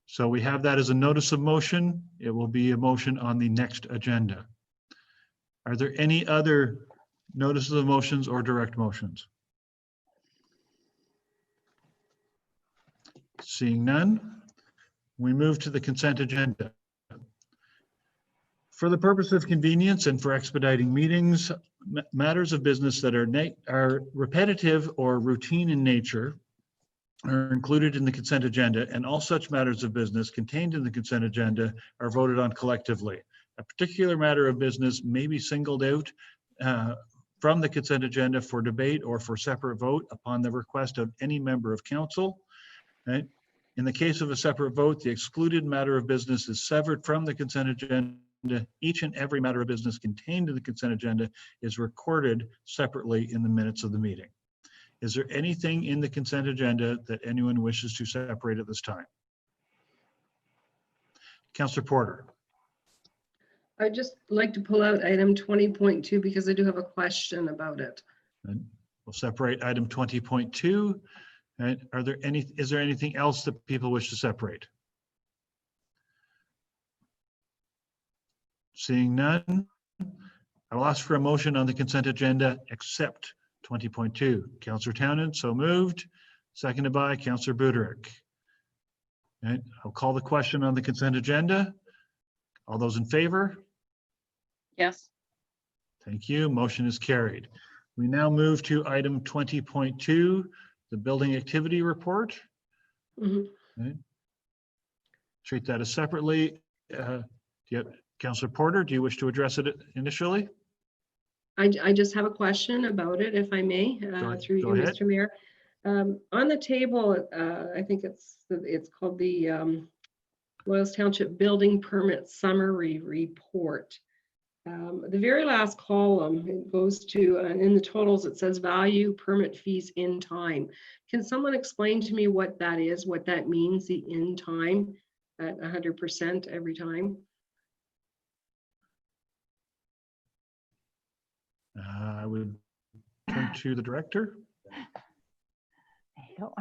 So we have that as a notice of motion. It will be a motion on the next agenda. Are there any other notices of motions or direct motions? Seeing none, we move to the consent agenda. For the purpose of convenience and for expediting meetings, matters of business that are repetitive or routine in nature are included in the consent agenda, and all such matters of business contained in the consent agenda are voted on collectively. A particular matter of business may be singled out from the consent agenda for debate or for separate vote upon the request of any member of council. Right? In the case of a separate vote, the excluded matter of business is severed from the consent agenda. Each and every matter of business contained in the consent agenda is recorded separately in the minutes of the meeting. Is there anything in the consent agenda that anyone wishes to separate at this time? Councillor Porter. I'd just like to pull out item 20.2 because I do have a question about it. And we'll separate item 20.2. Right? Is there anything else that people wish to separate? Seeing none, I will ask for a motion on the consent agenda except 20.2. Councillor Townend, so moved. Seconded by Councillor Buderick. Right, I'll call the question on the consent agenda. All those in favor? Yes. Thank you. Motion is carried. We now move to item 20.2, the building activity report. Mhm. Right. Treat that as separately. Councillor Porter, do you wish to address it initially? I just have a question about it, if I may, through you, ahead. Mr. Mayor. On the table, I think it's called the Loyalist Township Building Permit Summary Report. The very last column, it goes to, in the totals, it says value permit fees in time. Can someone explain to me what that is, what that means, the in time at 100% every time? I would turn to the director. There you go.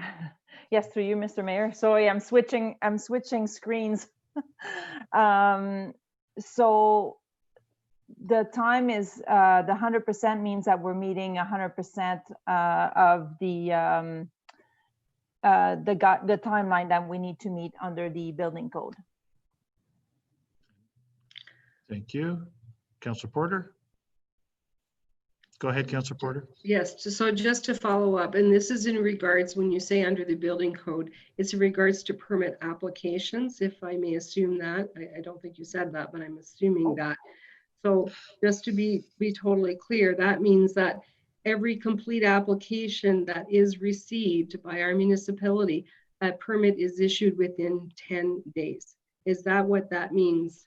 Yes, through you, Mr. Mayor. Sorry, I'm switching screens. So the time is the 100% means that we're meeting 100% of the timeline that we need to meet under the building code. Thank you. Councillor Porter. Go ahead, Councillor Porter. Yes, so just to follow up, and this is in regards, when you say under the building code, it's in regards to permit applications, if I may assume that. I don't think you said that, but I'm assuming that. So just to be totally clear, that means that every complete application that is received by our municipality, a permit is issued within 10 days. Is that what that means?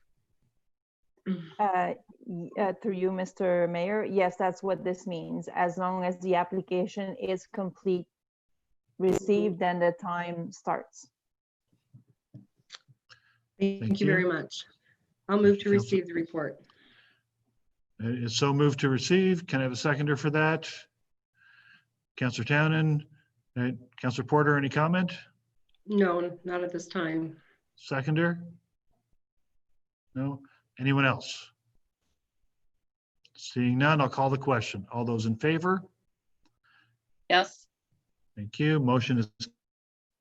Through you, Mr. Mayor, yes, that's what this means. As long as the application is complete, received, then the time starts. Thank you very much. I'll move to receive the report. It's so moved to receive. Can I have a seconder for that? Councillor Townend. Councillor Porter, any comment? No, not at this time. Seconder? No? Anyone else? Seeing none, I'll call the question. All those in favor? Yes. Thank you. Motion is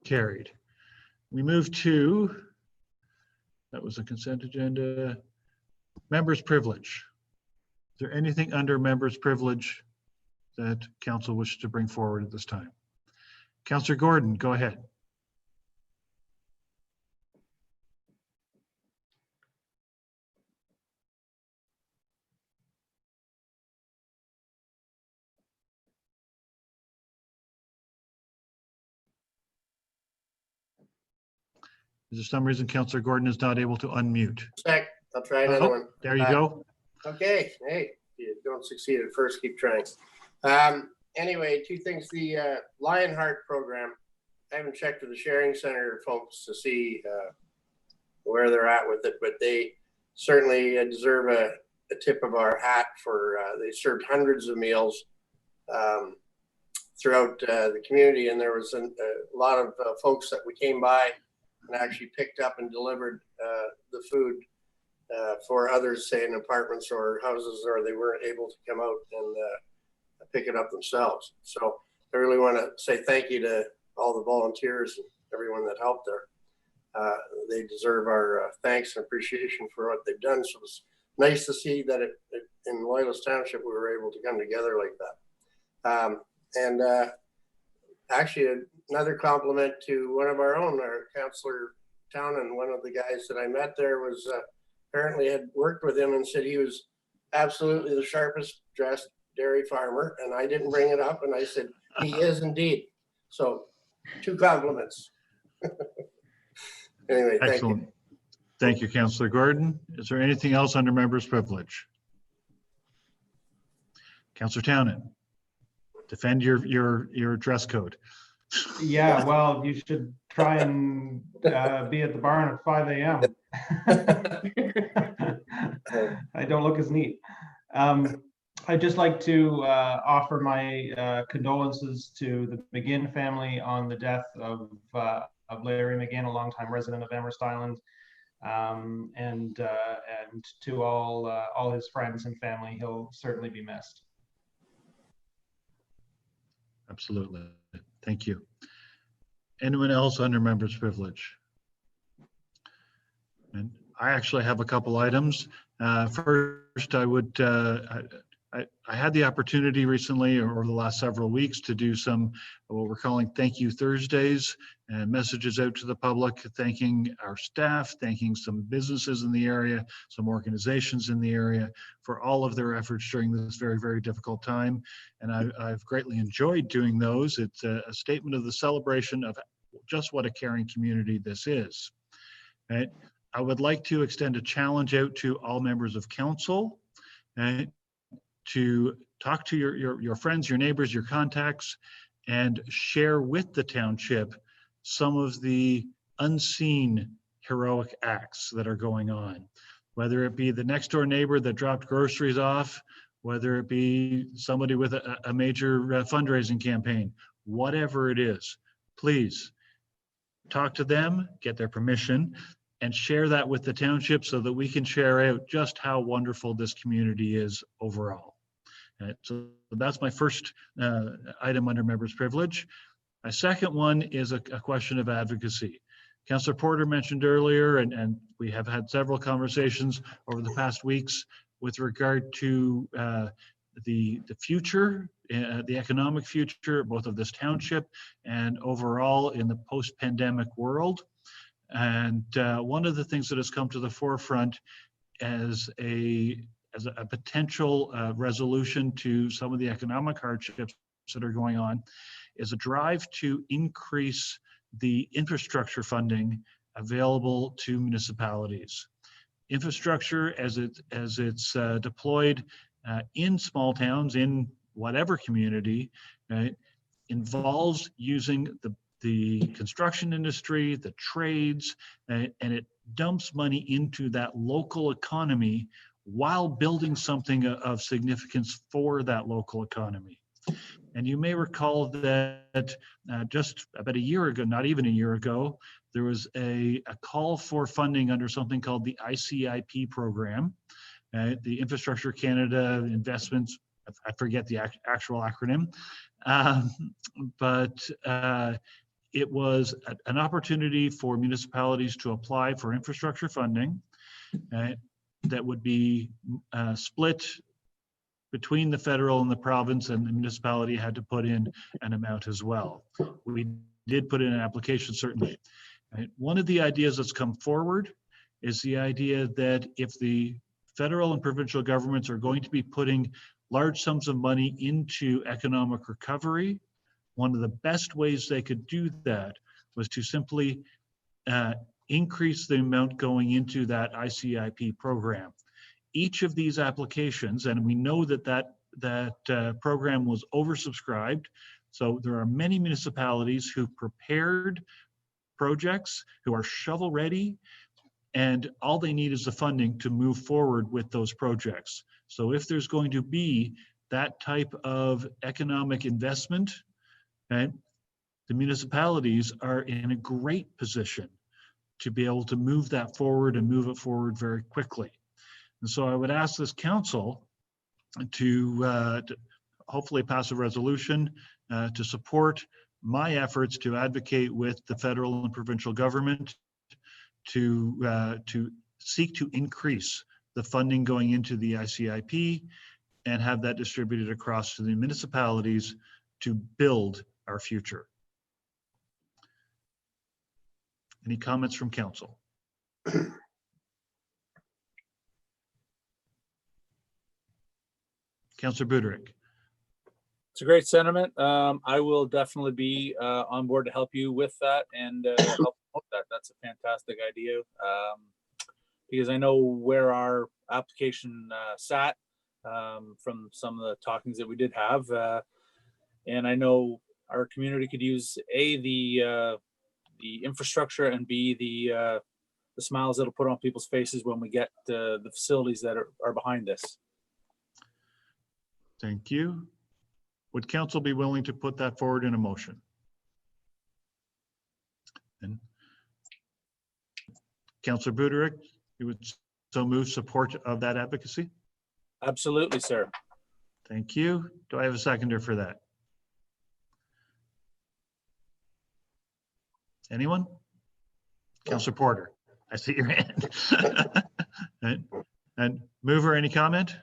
carried. We move to, that was a consent agenda, members' privilege. Is there anything under members' privilege that council wishes to bring forward at this time? Councillor Gordon, go ahead. Is there some reason Councillor Gordon is not able to unmute? Sec, I'll try another one. There you go. Okay, hey, you don't succeed at first, keep trying. Anyway, two things. The Lionheart program, I haven't checked with the sharing center folks to see where they're at with it, but they certainly deserve a tip of our hat for, they served hundreds of meals throughout the community. And there was a lot of folks that we came by and actually picked up and delivered the food for others, say in apartments or houses, or they weren't able to come out and pick it up themselves. So I really want to say thank you to all the volunteers and everyone that helped there. They deserve our thanks and appreciation for what they've done. So it's nice to see that in Loyalist Township, we were able to come together like that. Actually, another compliment to one of our own, our Councillor Town, one of the guys that I met there was apparently had worked with him and said he was absolutely the sharpest dressed dairy farmer. And I didn't bring it up, and I said, he is indeed. So 2 compliments. Anyway, thank Excellent. you. Thank you, Councillor Gordon. Is there anything else under members' privilege? Councillor Townend, defend your dress code. Yeah, well, you should try and be at the barn at 5 a.m. I don't look as neat. I'd just like to offer my condolences to the McGinn family on the death of Larry McGinn, a longtime resident of Amherst Island, and to all his friends and family. He'll certainly be missed. Absolutely. Thank you. Anyone else under members' privilege? And I actually have a couple items. First, I would, I had the opportunity recently or over the last several weeks to do some what we're calling Thank You Thursdays and messages out to the public, thanking our staff, thanking some businesses in the area, some organizations in the area for all of their efforts during this very, very difficult time. And I've greatly enjoyed doing those. It's a statement of the celebration of just what a caring community this is. Right? I would like to extend a challenge out to all members of council to talk to your friends, your neighbors, your contacts, and share with the township some of the unseen heroic acts that are going on, whether it be the next door neighbor that dropped groceries off, whether it be somebody with a major fundraising campaign, whatever it is, please talk to them, get their permission, and share that with the township so that we can share out just how wonderful this community is overall. So that's my first item under members' privilege. My second one is a question of advocacy. Councillor Porter mentioned earlier, and we have had several conversations over the past weeks with regard to the future, the economic future, both of this township and overall in the post-pandemic world. And one of the things that has come to the forefront as a potential resolution to some of the economic hardships that are going on is a drive to increase the infrastructure funding available to municipalities. Infrastructure as it's deployed in small towns, in whatever community, involves using the construction industry, the trades, and it dumps money into that local economy while building something of significance for that local economy. And you may recall that just about a year ago, not even a year ago, there was a call for funding under something called the ICIP program, the Infrastructure Canada Investments, I forget the actual acronym, but it was an opportunity for municipalities to apply for infrastructure funding that would be split between the federal and the province, and the municipality had to put in an amount as well. We did put in an application, certainly. One of the ideas that's come forward is the idea that if the federal and provincial governments are going to be putting large sums of money into economic recovery, one of the best ways they could do that was to simply increase the amount going into that ICIP program. Each of these applications, and we know that program was oversubscribed. So there are many municipalities who prepared projects, who are shovel ready, and all they need is the funding to move forward with those projects. So if there's going to be that type of economic investment, okay, the municipalities are in a great position to be able to move that forward and move it forward very quickly. And so I would ask this council to hopefully pass a resolution to support my efforts to advocate with the federal and provincial government to seek to increase the funding going into the ICIP and have that distributed across to the municipalities to build our future. Any comments from council? Councillor Buderick. It's a great sentiment. I will definitely be on board to help you with that and help promote that. That's a fantastic idea. Because I know where our application sat from some of the talkings that we did have. And I know our community could use the infrastructure and B, the smiles that'll put on people's faces when we get the facilities that are behind this. Thank you. Would council be willing to put that forward in a motion? And Councillor Buderick, you would so move support of that advocacy? Absolutely, sir. Thank you. Do I have a seconder for that? Anyone? Councillor Porter, I see your hand. And mover, any comment?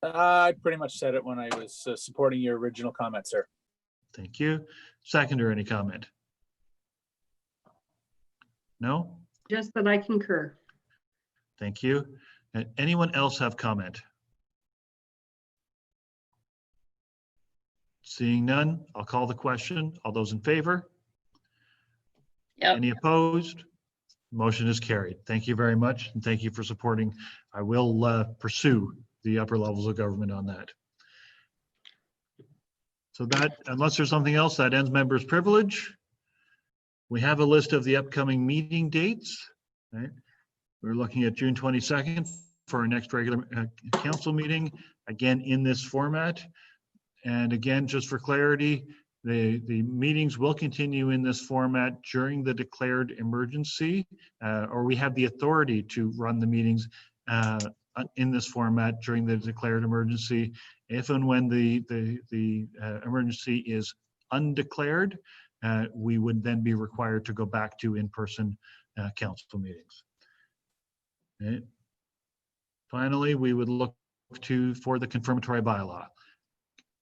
I pretty much said it when I was supporting your original comment, sir. Thank you. Seconder, any comment? No? Just that I concur. Thank you. And anyone else have comment? Seeing none, I'll call the question. All those in favor? Yep. Any opposed? Motion is carried. Thank you very much, and thank you for supporting. I will pursue the upper levels of government on that. So that, unless there's something else, that ends members' privilege. We have a list of the upcoming meeting dates. Right? We're looking at June 22nd for our next regular council meeting, again in this format. And again, just for clarity, the meetings will continue in this format during the declared emergency, or we have the authority to run the meetings in this format during the declared emergency. If and when the emergency is undeclared, we would then be required to go back to in-person council meetings. Okay. Finally, we would look for the confirmatory bylaw.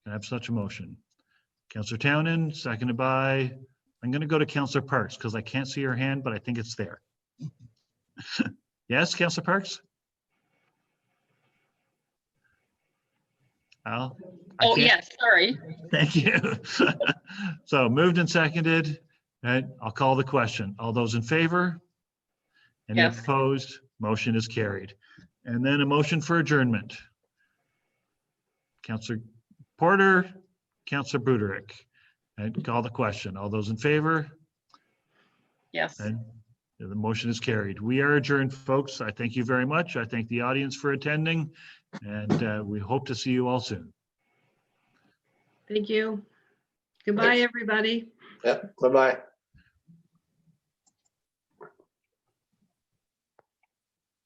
Can I have such a motion? Councillor Townend, seconded by, I'm going to go to Councillor Parks because I can't see her hand, but I think it's there. Yes, Councillor Parks? Al? Oh, yes, sorry. Thank you. So moved and seconded, and I'll call the question. All those in favor? Any Yes. opposed? Motion is carried. And then a motion for adjournment. Councillor Porter, Councillor Buderick, and call the question. All those in favor? Yes. And the motion is carried. We are adjourned, folks. I thank you very much. I thank the audience for attending, and we hope to see you all soon. Thank you. Goodbye, everybody. Yep, bye-bye.